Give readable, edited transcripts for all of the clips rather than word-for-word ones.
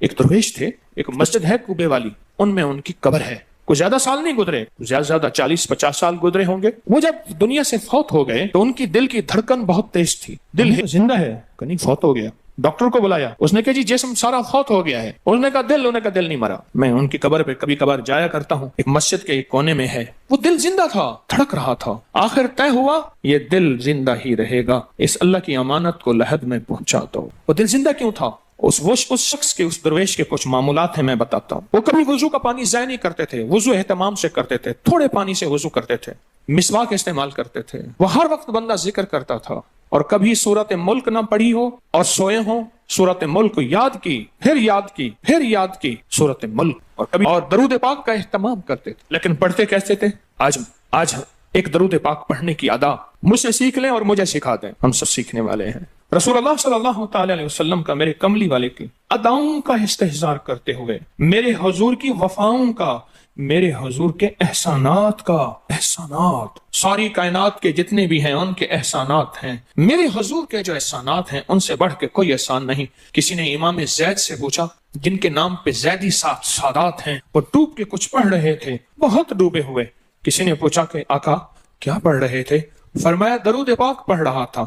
ایک درویش تھے, ایک مسجد ہے کوبے والی, ان میں ان کی قبر ہے. کوئی زیادہ سال نہیں گزرے, زیادہ سے زیادہ 40-50 سال گزرے ہوں گے. وہ جب دنیا سے فوت ہو گئے تو ان کی دل کی دھڑکن بہت تیز تھی. دل زندہ ہے کہ نہیں فوت ہو گیا؟ ڈاکٹر کو بلایا, اس نے کہا جی جسم سارا فوت ہو گیا ہے. اس نے کہا دل نہیں مرا. میں ان کی قبر پہ کبھی کبھار جایا کرتا ہوں, ایک مسجد کے ایک کونے میں ہے. وہ دل زندہ تھا, دھڑک رہا تھا. آخر طے ہوا یہ دل زندہ ہی رہے گا, اس اللہ کی امانت کو لحد میں پہنچا دو. وہ دل زندہ کیوں تھا؟ اس شخص کے, اس درویش کے کچھ معمولات ہیں, میں بتاتا ہوں. وہ کبھی وضو کا پانی ضائع نہیں کرتے تھے, وضو اہتمام سے کرتے تھے, تھوڑے پانی سے وضو کرتے تھے, مسواک استعمال کرتے تھے. وہ ہر وقت بندہ ذکر کرتا تھا, اور کبھی سورت ملک نہ پڑھی ہو اور سوئے ہوں, سورت ملک یاد کی, پھر یاد کی, پھر یاد کی سورت ملک, اور کبھی اور درود پاک کا اہتمام کرتے تھے. لیکن پڑھتے کیسے تھے؟ آج ایک درود پاک پڑھنے کی ادا مجھ سے سیکھ لیں اور مجھے سکھا دیں, ہم سب سیکھنے والے ہیں. رسول اللہ صلی اللہ تعالی علیہ وسلم کا, میرے کملی والے کی اداؤں کا استحضار کرتے ہوئے, میرے حضور کی وفاؤں کا, میرے حضور کے احسانات کا, احسانات ساری کائنات کے جتنے بھی ہیں ان کے احسانات ہیں. میرے حضور کے جو احسانات ہیں ان سے بڑھ کے کوئی احسان نہیں. کسی نے امام زید سے پوچھا, جن کے نام پہ زیدی سادات ہیں, وہ ڈوب کے کچھ پڑھ رہے تھے, بہت ڈوبے ہوئے. کسی نے پوچھا کہ آقا کیا پڑھ رہے تھے؟ فرمایا درود پاک پڑھ رہا تھا.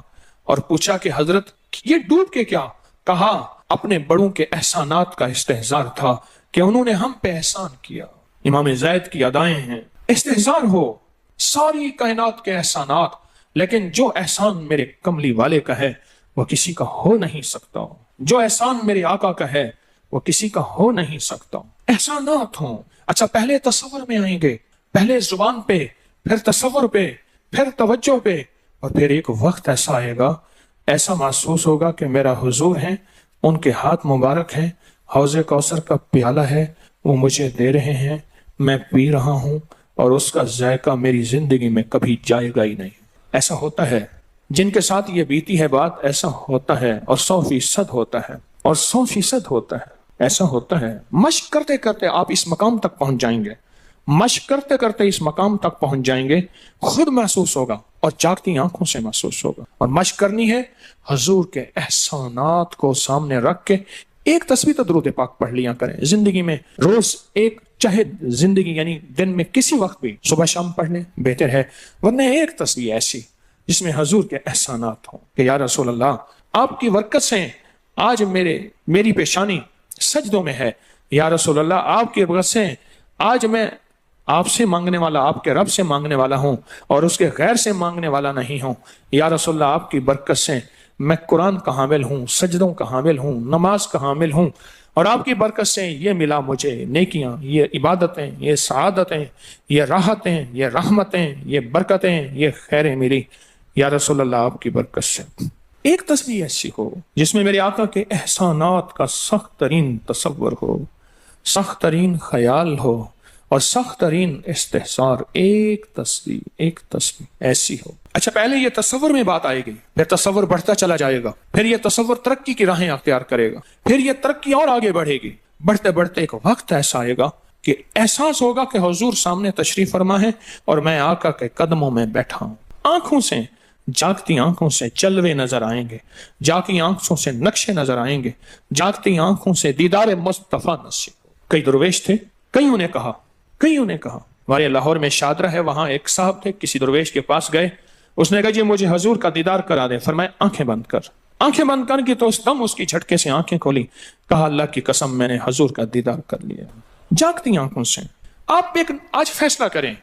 اور پوچھا کہ حضرت یہ ڈوب کے کیا؟ کہا اپنے بڑوں کے احسانات کا استحضار تھا کہ انہوں نے ہم پہ احسان کیا. امام زید کی ادائیں ہیں, استحضار ہو ساری کائنات کے احسانات, لیکن جو احسان میرے کملی والے کا ہے وہ کسی کا ہو نہیں سکتا. جو احسان میرے آقا کا ہے وہ کسی کا ہو نہیں سکتا. احسانات ہوں. اچھا پہلے تصور میں آئیں گے, پہلے زبان پہ, پھر تصور پہ, پھر توجہ پہ, اور پھر ایک وقت ایسا آئے گا, ایسا محسوس ہوگا کہ میرا حضور ہے, ان کے ہاتھ مبارک ہیں, حوض کوثر کا پیالہ ہے, وہ مجھے دے رہے ہیں, میں پی رہا ہوں, اور اس کا ذائقہ میری زندگی میں کبھی جائے گا ہی نہیں. ایسا ہوتا ہے جن کے ساتھ یہ بیتی ہے بات, ایسا ہوتا ہے, اور 100% ہوتا ہے, اور 100% ہوتا ہے. ایسا ہوتا ہے. مشق کرتے کرتے آپ اس مقام تک پہنچ جائیں گے, مشق کرتے کرتے اس مقام تک پہنچ جائیں گے, خود محسوس ہوگا اور جاگتی آنکھوں سے محسوس ہوگا. اور مشق کرنی ہے حضور کے احسانات کو سامنے رکھ کے. ایک تسبیح تو درود پاک پڑھ لیا کریں زندگی میں, روز ایک, چاہے زندگی یعنی دن میں کسی وقت بھی صبح شام پڑھ لیں بہتر ہے, ورنہ ایک تسبیح ایسی جس میں حضور کے احسانات ہوں کہ یا رسول اللہ آپ کی برکت سے آج میری پیشانی سجدوں میں ہے, یا رسول اللہ آپ کی برکت سے آج میں آپ سے مانگنے والا, آپ کے رب سے مانگنے والا ہوں, اور اس کے غیر سے مانگنے والا نہیں ہوں. یا رسول اللہ آپ کی برکت سے میں قرآن کا حامل ہوں, سجدوں کا حامل ہوں, نماز کا حامل ہوں, اور آپ کی برکت سے یہ ملا مجھے نیکیاں, یہ عبادتیں, یہ سعادتیں, یہ راحتیں, یہ رحمتیں, یہ برکتیں, یہ خیریں ملی یا رسول اللہ آپ کی برکت سے. ایک تسبیح ایسی ہو جس میں میرے آقا کے احسانات کا سخت ترین تصور ہو, سخت ترین خیال ہو, اور سخت ترین استحصار. ایک تسبیح ایسی ہو. اچھا پہلے یہ تصور میں بات آئے گی, پھر تصور بڑھتا چلا جائے گا, پھر یہ تصور ترقی کی راہیں اختیار کرے گا, پھر یہ ترقی اور آگے بڑھے گی. بڑھتے بڑھتے ایک وقت ایسا آئے گا کہ احساس ہوگا کہ حضور سامنے تشریف فرما ہے اور میں آقا کے قدموں میں بیٹھا ہوں. آنکھوں سے, جاگتی آنکھوں سے جلوے نظر آئیں گے, جاگتی آنکھوں سے نقشے نظر آئیں گے, جاگتی آنکھوں سے دیدار مصطفیٰ نصیب. کئی درویش تھے, کئیوں نے کہا ہمارے لاہور میں شادرہ ہے, وہاں ایک صاحب تھے, کسی درویش کے پاس گئے, اس نے کہا جی مجھے حضور کا دیدار کرا دیں. فرمایا آنکھیں بند کر. آنکھیں بند کر کے تو اس دم اس کی جھٹکے سے آنکھیں کھولی, کہا اللہ کی قسم میں نے حضور کا دیدار کر لیا. جاگتی آنکھوں سے آپ آج فیصلہ کریں,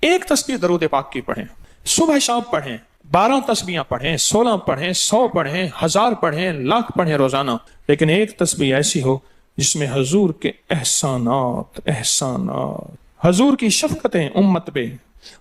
ایک تسبیح درود پاک کی پڑھیں, صبح شام پڑھیں, 12 تسبیحاں پڑھیں, 16 پڑھیں, 100 پڑھیں, 1000 پڑھیں, لاکھ پڑھیں روزانہ, لیکن ایک تسبیح ایسی ہو جس میں حضور کے احسانات, حضور کی شفقتیں امت پہ,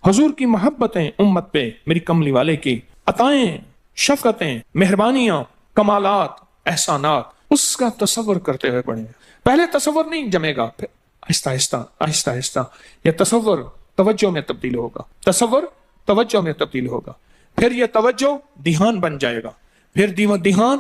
حضور کی محبتیں امت پہ, میری کملی والے کی عطائیں, شفقتیں, مہربانیاں, کمالات, احسانات, اس کا تصور کرتے ہوئے پڑھیں. پہلے تصور نہیں جمے گا, پھر آہستہ آہستہ یہ تصور توجہ میں تبدیل ہوگا, تصور توجہ میں تبدیل ہوگا, پھر یہ توجہ دھیان بن جائے گا, پھر دھیان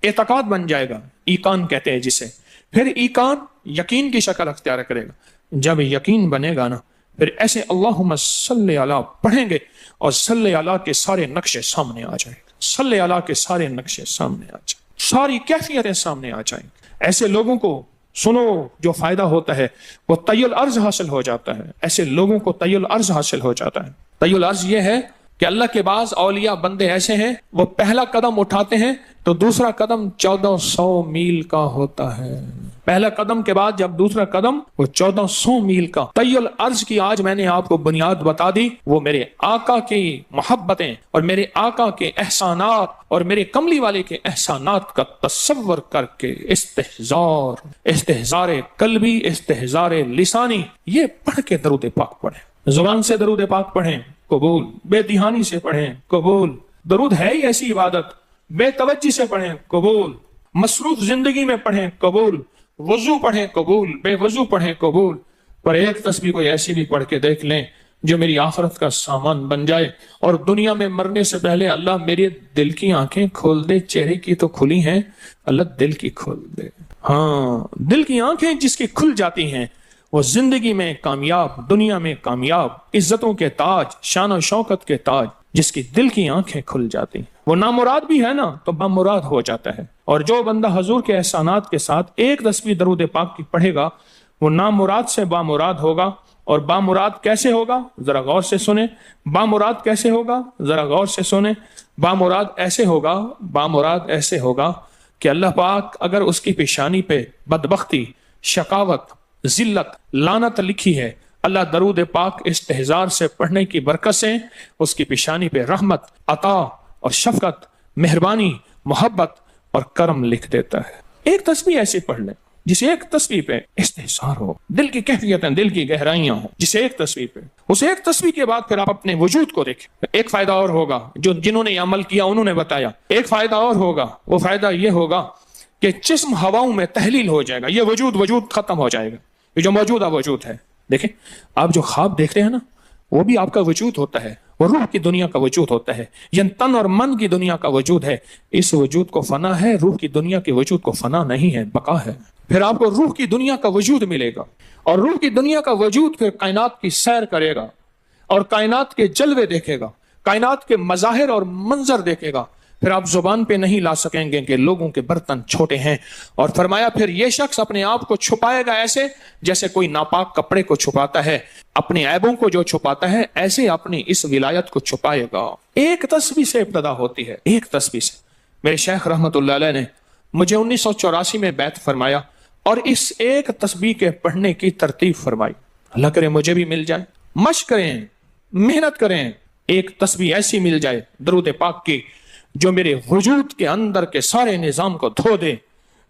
اعتقاد بن جائے گا, ایقان کہتے ہیں جسے, پھر ایقان یقین کی شکل اختیار کرے گا. جب یقین بنے گا نا, پھر ایسے اللہم صلی علی پڑھیں گے اور صلی علی کے سارے نقشے سامنے آ جائیں گے, صلی علی کے سارے نقشے سامنے آ جائیں, ساری کیفیتیں سامنے آ جائیں. ایسے لوگوں کو سنو جو فائدہ ہوتا ہے وہ طی الارض حاصل ہو جاتا ہے. ایسے لوگوں کو طی الارض حاصل ہو جاتا ہے. طی الارض یہ ہے کہ اللہ کے بعض اولیاء بندے ایسے ہیں وہ پہلا قدم اٹھاتے ہیں تو دوسرا قدم 1400 میل کا ہوتا ہے. پہلا قدم کے بعد جب دوسرا قدم وہ 1400 میل کا. طی الارض کی آج میں نے آپ کو بنیاد بتا دی. وہ میرے آقا کی محبتیں اور میرے آقا کے احسانات اور میرے کملی والے کے احسانات کا تصور کر کے استحزار قلبی، استحزار لسانی، یہ پڑھ کے درود پاک پڑھیں. زبان سے درود پاک پڑھیں، قبول. بے دہانی سے پڑھیں، قبول. درود ہے ہی ایسی عبادت. بے توجہ سے پڑھیں، قبول. مصروف زندگی میں پڑھیں، قبول. وضو پڑھیں، قبول. بے وضو پڑھیں، قبول. پر ایک تسبیح کوئی ایسی بھی پڑھ کے دیکھ لیں جو میری آخرت کا سامان بن جائے اور دنیا میں مرنے سے پہلے اللہ میرے دل کی آنکھیں کھول دے. چہرے کی تو کھلی ہیں، اللہ دل کی کھول دے. ہاں، دل کی آنکھیں جس کی کھل جاتی ہیں وہ زندگی میں کامیاب، دنیا میں کامیاب، عزتوں کے تاج، شان و شوکت کے تاج. جس کی دل کی آنکھیں کھل جاتی ہیں وہ نامراد بھی ہے نا تو بامراد ہو جاتا ہے. اور جو بندہ حضور کے احسانات کے ساتھ ایک تسبیح درود پاک کی پڑھے گا وہ نامراد سے بامراد ہوگا. اور بامراد کیسے ہوگا ذرا غور سے سنیں. بامراد کیسے ہوگا ذرا غور سے سنیں. بامراد ایسے ہوگا کہ اللہ پاک اگر اس کی پیشانی پہ بدبختی، شقاوت، ذلت، لعنت لکھی ہے، اللہ درود پاک استحزار سے پڑھنے کی برکت سے اس کی پیشانی پہ رحمت، عطا اور شفقت، مہربانی، محبت اور کرم لکھ دیتا ہے. ایک تسبیح ایسی پڑھ لیں جسے ایک تسبیح پہ استحزار ہو، دل کی کیفیتیں، دل کی گہرائیاں ہوں، جسے ایک تسبیح پہ. اس ایک تسبیح کے بعد پھر آپ اپنے وجود کو دیکھیں. ایک فائدہ اور ہوگا جو جنہوں نے عمل کیا انہوں نے بتایا. ایک فائدہ اور ہوگا، وہ فائدہ یہ ہوگا کہ جسم ہواؤں میں تحلیل ہو جائے گا. یہ وجود ختم ہو جائے گا. یہ جو موجودہ وجود ہے، دیکھیں آپ جو خواب دیکھتے ہیں نا وہ بھی آپ کا وجود ہوتا ہے. وہ روح کی دنیا کا وجود ہوتا ہے. یہ تن اور من کی دنیا کا وجود ہے. اس وجود کو فنا ہے، روح کی دنیا کے وجود کو فنا نہیں ہے، بقا ہے. پھر آپ کو روح کی دنیا کا وجود ملے گا اور روح کی دنیا کا وجود پھر کائنات کی سیر کرے گا اور کائنات کے جلوے دیکھے گا، کائنات کے مظاہر اور منظر دیکھے گا. پھر آپ زبان پہ نہیں لا سکیں گے کہ لوگوں کے برتن چھوٹے ہیں. اور فرمایا پھر یہ شخص اپنے آپ کو چھپائے گا ایسے جیسے کوئی ناپاک کپڑے کو چھپاتا ہے. اپنے عیبوں کو جو چھپاتا ہے ایسے اپنی اس ولایت کو چھپائے گا. ایک تسبیح سے ابتدا ہوتی ہے، ایک تسبیح سے. میرے شیخ رحمت اللہ علیہ نے مجھے 1984 میں بیعت فرمایا اور اس ایک تسبیح کے پڑھنے کی ترتیب فرمائی. اللہ کرے مجھے بھی مل جائے. مشق کریں، محنت کریں، ایک تسبیح ایسی مل جائے درود پاک کی جو میرے وجود کے اندر کے سارے نظام کو دھو دے،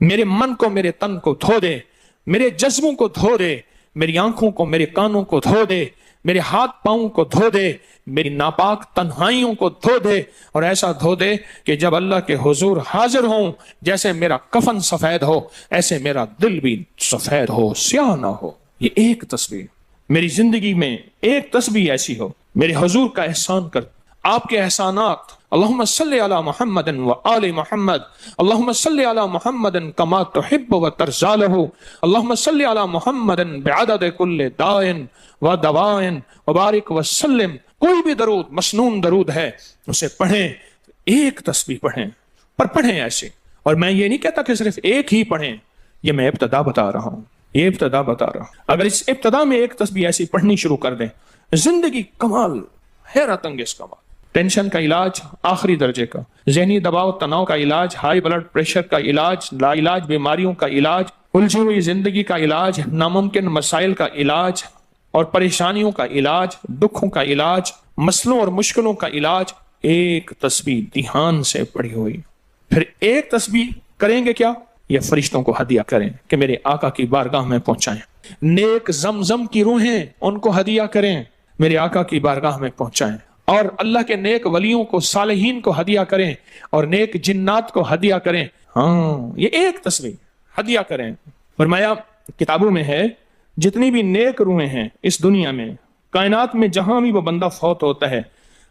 میرے من کو، میرے تن کو دھو دے، میرے جذبوں کو دھو دے، میری آنکھوں کو، میرے کانوں کو دھو دے، میرے ہاتھ پاؤں کو دھو دے، میری ناپاک تنہائیوں کو دھو دے. اور ایسا دھو دے کہ جب اللہ کے حضور حاضر ہوں جیسے میرا کفن سفید ہو ایسے میرا دل بھی سفید ہو، سیاہ نہ ہو. یہ ایک تسبیح میری زندگی میں، ایک تسبیح ایسی ہو. میرے حضور کا احسان کر، آپ کے احسانات. اللہم صلی علی محمد و آل محمد، اللہم صلی علی محمد کما تحب و ترضی لہ، اللہم صلی علی محمد بعدد کل دائن و دوائن وبارک وسلم. کوئی بھی درود، مسنون درود ہے، اسے پڑھیں. ایک تسبیح پڑھیں، پر پڑھیں ایسے. اور میں یہ نہیں کہتا کہ صرف ایک ہی پڑھیں، یہ میں ابتدا بتا رہا ہوں، یہ ابتدا بتا رہا ہوں. اگر اس ابتدا میں ایک تسبیح ایسی پڑھنی شروع کر دیں، زندگی کمال، حیرت انگیز کمال. ٹینشن کا علاج آخری درجے کا، ذہنی دباؤ تناؤ کا علاج، ہائی بلڈ پریشر کا علاج، لا علاج بیماریوں کا علاج، الجھی ہوئی زندگی کا علاج، ناممکن مسائل کا علاج اور پریشانیوں کا علاج، دکھوں کا علاج، مسئلوں اور مشکلوں کا علاج. ایک تسبیح دھیان سے پڑھی ہوئی. پھر ایک تسبیح کریں گے کیا؟ یہ فرشتوں کو ہدیہ کریں کہ میرے آقا کی بارگاہ میں پہنچائیں. نیک زمزم کی روحیں ان کو ہدیہ کریں، میرے آقا کی بارگاہ میں پہنچائیں. اور اللہ کے نیک ولیوں کو، صالحین کو ہدیہ کریں اور نیک جنات کو ہدیہ کریں. ہاں، یہ ایک تسبیح ہدیہ کریں. فرمایا کتابوں میں ہے جتنی بھی نیک روحیں ہیں اس دنیا میں، کائنات میں جہاں بھی وہ بندہ فوت ہوتا ہے،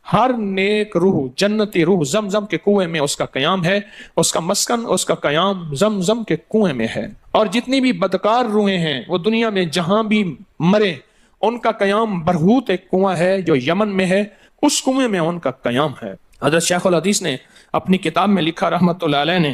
ہر نیک روح، جنتی روح زمزم کے کنویں میں اس کا قیام ہے، اس کا مسکن، اس کا قیام زمزم کے کنویں میں ہے. اور جتنی بھی بدکار روحیں ہیں وہ دنیا میں جہاں بھی مرے ان کا قیام برہوت ایک کنواں ہے جو یمن میں ہے، اس کنویں میں ان کا قیام ہے. حضرت شیخ الحدیث نے اپنی کتاب میں لکھا رحمت اللہ علیہ نے،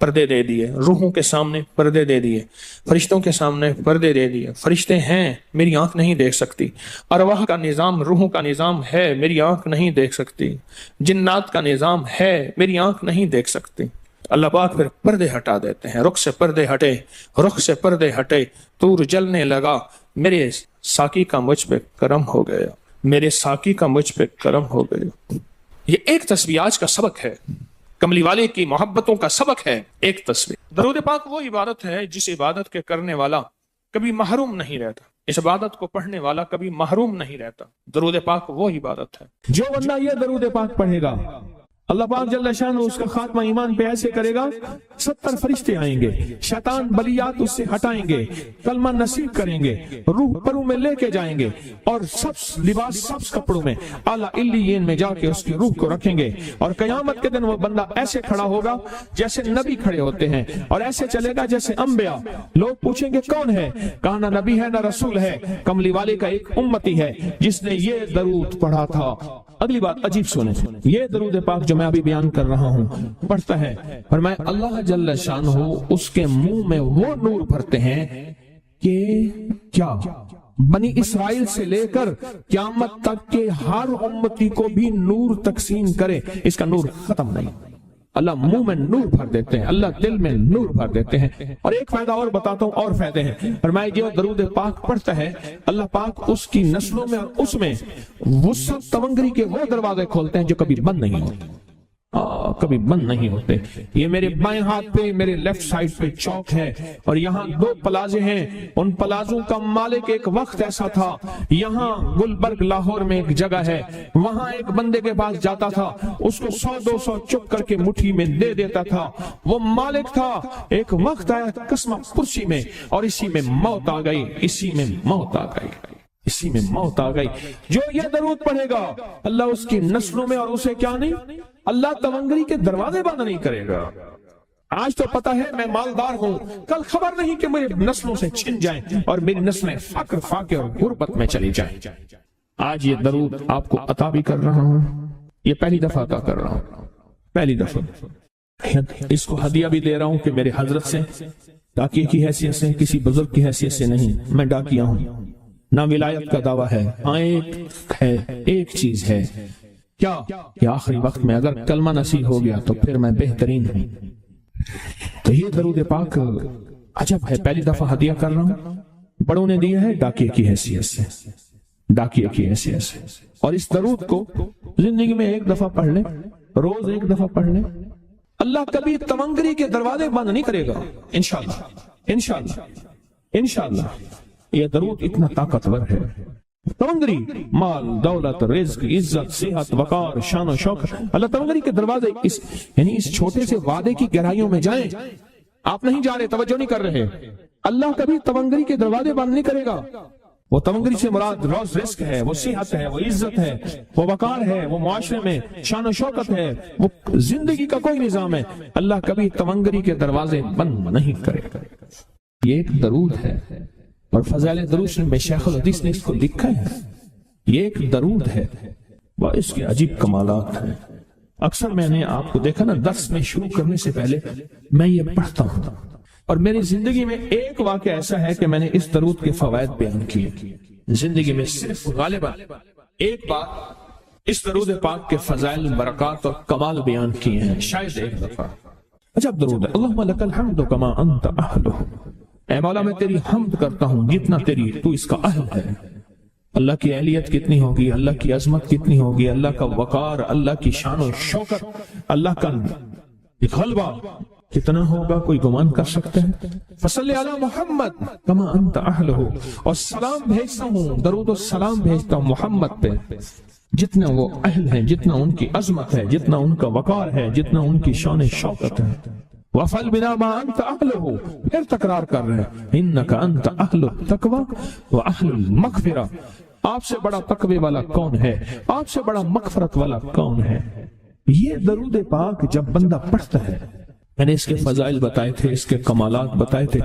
پردے دے دیے، روحوں کے سامنے پردے دے دیے، فرشتوں کے سامنے پردے دے دیے۔ فرشتے ہیں، میری آنکھ نہیں دیکھ سکتی، ارواح کا نظام، روحوں کا نظام ہے، میری آنکھ نہیں دیکھ سکتی، جنات کا نظام ہے، میری آنکھ نہیں دیکھ سکتی۔ اللہ پاک پھر پردے ہٹا دیتے ہیں، رخ سے پردے ہٹے، رخ سے پردے ہٹے، طور جلنے لگا، میرے ساقی کا مجھ پہ کرم ہو گیا، میرے ساقی کا مجھ پہ کرم ہو گیا۔ یہ ایک تصویر آج کا سبق ہے، کملی والے کی محبتوں کا سبق ہے ایک تصویر۔ درود پاک وہ عبادت ہے جس عبادت کے کرنے والا کبھی محروم نہیں رہتا، اس عبادت کو پڑھنے والا کبھی محروم نہیں رہتا۔ درود پاک وہ عبادت ہے۔ جو بندہ یہ درود پاک پڑھے گا، اللہ پاک جل شانہ اس کا خاتمہ ایمان پہ ایسے کرے گا، 70 فرشتے آئیں گے، شیطان بلیات اس سے ہٹائیں گے، کلمہ نصیب کریں گے، روح پروں میں لے کے جائیں گے، اور سب لباس سب کپڑوں میں اعلیٰ علیین میں جا کے اس کی روح کو رکھیں گے۔ اور قیامت کے دن وہ بندہ ایسے کھڑا ہوگا جیسے نبی کھڑے ہوتے ہیں، اور ایسے چلے گا جیسے انبیاء۔ لوگ پوچھیں گے کون ہے؟ کہا نہ نبی ہے نہ رسول ہے، کملی والے کا ایک امتی ہے جس نے یہ درود پڑھا تھا۔ اگلی بات عجیب سنیں، یہ درود پاک جو میں ابھی بیان کر رہا ہوں پڑھتا ہے، فرمایا اللہ جل شانہ اس کے منہ میں وہ نور بھرتے ہیں کہ کیا بنی اسرائیل سے لے کر قیامت تک کے ہر امتی کو بھی نور تقسیم کرے، اس کا نور ختم نہیں۔ اللہ منہ میں نور بھر دیتے ہیں، اللہ دل میں نور بھر دیتے ہیں۔ اور ایک فائدہ اور بتاتا ہوں، اور فائدے ہیں۔ فرمایا جو درود پاک پڑھتا ہے، اللہ پاک اس کی نسلوں میں اور اس میں وسعت تونگری کے وہ دروازے کھولتے ہیں جو کبھی بند نہیں ہوتے، کبھی بند نہیں ہوتے۔ یہ میرے بائیں ہاتھ پہ، میرے لیفٹ سائڈ پہ چوک ہے، اور یہاں 2 پلازے ہیں۔ ان پلازوں کا مالک ایک وقت ایسا تھا، یہاں گلبرگ لاہور میں ایک جگہ ہے، وہاں ایک بندے کے پاس جاتا تھا، اس کو 100-200 چک کر کے مٹھی میں دے دیتا تھا۔ وہ مالک تھا، ایک وقت آیا قسمہ پرسی میں، اور اسی میں موت آ گئی، اسی میں موت آ گئی، اسی میں موت آ گئی۔ جو یہ درود پڑھے گا، اللہ اس کی نسلوں میں، اور اسے کیا نہیں، اللہ تونگری کے دروازے بند نہیں کرے گا۔ آج تو پتا ہے میں مالدار ہوں، کل خبر نہیں کہ میری نسلوں سے چھن جائیں اور میری نسلیں فقر فاقے اور غربت میں چلی جائیں۔ آج یہ درود آپ کو عطا بھی کر رہا ہوں، یہ پہلی دفعہ عطا کر رہا ہوں، پہلی دفعہ۔ اس کو ہدیہ بھی دے رہا ہوں کہ میرے حضرت سے، ڈاکیے کی حیثیت سے، کسی بزرگ کی حیثیت سے نہیں، میں ڈاکیہ ہوں، نہ ولایت کا دعویٰ ہے، ایک چیز ہے کیا کہ آخری وقت میں اگر کلمہ نصیب ہو گیا تو پھر میں بہترین ہوں۔ تو یہ درود پاک عجب ہے، پہلی دفعہ ہدیہ کر رہا ہوں، بڑوں نے دیا ہے ڈاکیے کی حیثیت سے، ڈاکیے کی حیثیت سے۔ اور اس درود کو زندگی میں ایک دفعہ پڑھ لیں، روز ایک دفعہ پڑھ لیں، اللہ کبھی تونگری کے دروازے بند نہیں کرے گا، انشاءاللہ انشاءاللہ انشاءاللہ۔ یہ درود اتنا طاقتور ہے، تونگری، مال، دولت، رزق، عزت، صحت، وقار، شان و شوکت، اللہ تونگری کے دروازے یعنی اس چھوٹے سے وعدے کی گہرائیوں میں جائیں۔ آپ نہیں جا رہے، توجہ نہیں کر رہے، اللہ کبھی تونگری کے دروازے بند نہیں کرے گا۔ وہ تونگری سے مراد روز رزق ہے، وہ صحت ہے، وہ عزت ہے، وہ وقار ہے، وہ معاشرے میں شان و شوکت ہے، وہ زندگی کا کوئی نظام ہے، اللہ کبھی تونگری کے دروازے بند نہیں کرے گا۔ یہ ایک درود ہے، اور فضائل درود میں شیخ الحدیث نے اس کو لکھا ہے، یہ ایک درود ہے، وہ اس کے عجیب کمالات ہیں۔ اکثر میں نے آپ کو دیکھا نا، درس میں شروع کرنے سے پہلے میں یہ پڑھتا ہوں، اور میری زندگی میں ایک واقعہ ایسا ہے کہ میں نے اس درود کے فوائد بیان کیے، زندگی میں صرف غالباً ایک بار اس درود پاک کے فضائل، برکات اور کمال بیان کیے ہیں، شاید ایک دفعہ۔ عجب درود ہے، اللہم لک الحمد کما انت اہلہ، اے مولا میں تیری حمد کرتا ہوں جتنا تو اس کا اہل ہے۔ اللہ کی اہلیت کتنی ہوگی، اللہ کی عظمت کتنی ہوگی، اللہ کا وقار، اللہ کی شان و شوکت، اللہ کا غلبہ کتنا ہوگا، کوئی گمان کر سکتے ہیں؟ فصلی علی محمد کما انت اہلہ، اور سلام بھیجتا ہوں، درود و سلام بھیجتا ہوں محمد پہ، جتنا وہ اہل ہیں، جتنا ان کی عظمت ہے، جتنا ان کا وقار ہے، جتنا ان کی شان شوکت ہے۔ وَفَلْ بِنَا مَا أَنْتَ أَهْلُهُ، پھر تکرار کر رہے ہیں، إِنَّكَ أَنْتَ أَهْلُ التَّقْوَى وَأَهْلُ الْمَغْفِرَةِ، آپ سے بڑا تقوی والا کون ہے، آپ سے بڑا مغفرت والا کون ہے۔ یہ درود پاک جب بندہ پڑھتا ہے، میں نے اس کے فضائل بتائے تھے، اس کے کمالات بتائے تھے،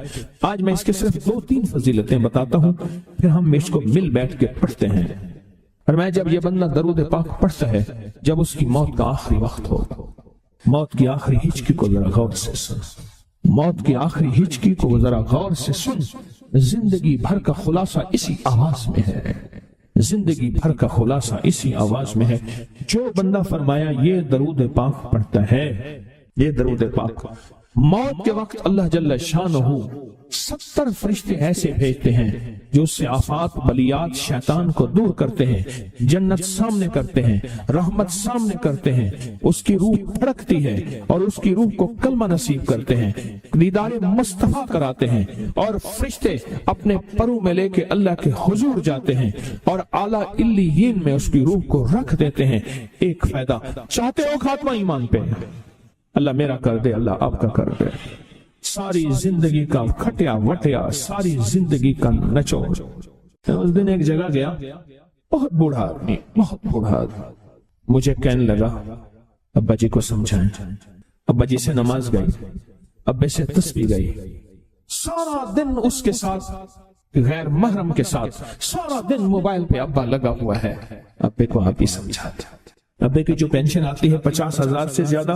آج میں اس کے صرف 2-3 فضیلتیں بتاتا ہوں، پھر ہم اس کو مل بیٹھ کے پڑھتے ہیں۔ اور میں جب یہ بندہ درود پاک پڑھتا ہے، جب اس کی موت کا آخری وقت ہو، موت کی آخری ہچکی کو ذرا غور سے سن، موت کی آخری ہچکی کو ذرا غور سے سن، زندگی بھر کا خلاصہ اسی آواز میں ہے، زندگی بھر کا خلاصہ اسی آواز میں ہے۔ جو بندہ فرمایا یہ درود پاک پڑھتا ہے، یہ درود پاک، موت کے وقت اللہ جل شانہ 70 فرشتے ایسے بھیجتے ہیں جو اس سے آفات بلیات شیطان کو دور کرتے ہیں، جنت سامنے کرتے ہیں، رحمت سامنے کرتے ہیں، اس کی روح پھڑکتی ہے اور اس کی روح کو کلمہ نصیب کرتے ہیں، دیدار مصطفیٰ کراتے ہیں، اور فرشتے اپنے پروں میں لے کے اللہ کے حضور جاتے ہیں اور اعلیٰ علیین میں اس کی روح کو رکھ دیتے ہیں۔ ایک فائدہ چاہتے ہو خاتمہ ایمان پہ، اللہ میرا کر دے، اللہ آپ کا کر دے، ساری زندگی کا کھٹیا وٹیا، ساری زندگی کا نچوڑ۔ اس دن ایک جگہ گیا، بہت بوڑھا آدمی، بہت بوڑھا آدمی، مجھے کہنے لگا ابا جی کو سمجھائیں۔ ابا جی سے نماز گئی، ابے سے تسبیح گئی، سارا دن اس کے ساتھ غیر محرم کے ساتھ، سارا دن موبائل پہ ابا لگا ہوا ہے۔ ابے کو آپ ہی سمجھاتے، ابے کی جو پینشن آتی ہے 50,000 سے زیادہ،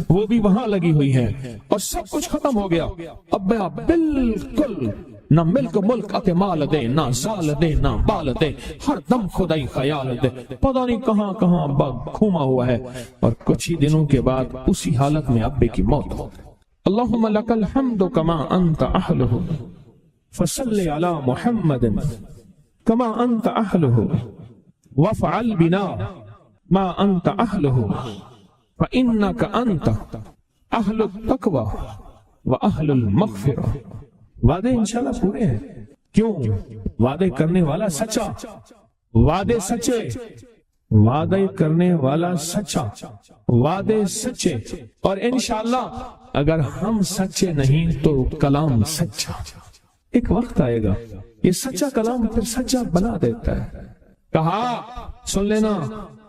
وہ بھی وہاں لگی ہوئی ہے اور سب کچھ ختم ہو گیا۔ ابا بالکل نہ ملک ملک اتے مال دے، نہ زال دے، نہ بال دے، ہر دم خدائی خیال دے، پتہ نہیں کہاں کہاں ابا گھوما ہوا ہے۔ اور کچھ ہی دنوں کے بعد اسی حالت میں ابے کی موت ہو گئی۔ اللہم لک الحمد کما انت اہلہ فصل علی محمد کما انت اہلہ وافعل بنا ما انت اہلہ فانک انت اہل التقوی واہل المغفرہ۔ وعدے انشاءاللہ پورے ہیں، کیوں؟ وعدے کرنے والا سچا، وعدے سچے، وعدے کرنے والا سچا، وعدے سچے، اور انشاءاللہ اگر ہم سچے نہیں تو کلام سچا۔ ایک وقت آئے گا یہ سچا کلام پھر سچا بنا دیتا ہے۔ کہا سن لینا،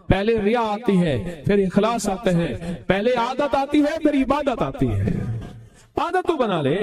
پہلے ریا آتی ہے، پھر اخلاص آتا ہے، پہلے عادت آتی ہے، پھر عبادت آتی ہے۔ عادت تو بنا لے،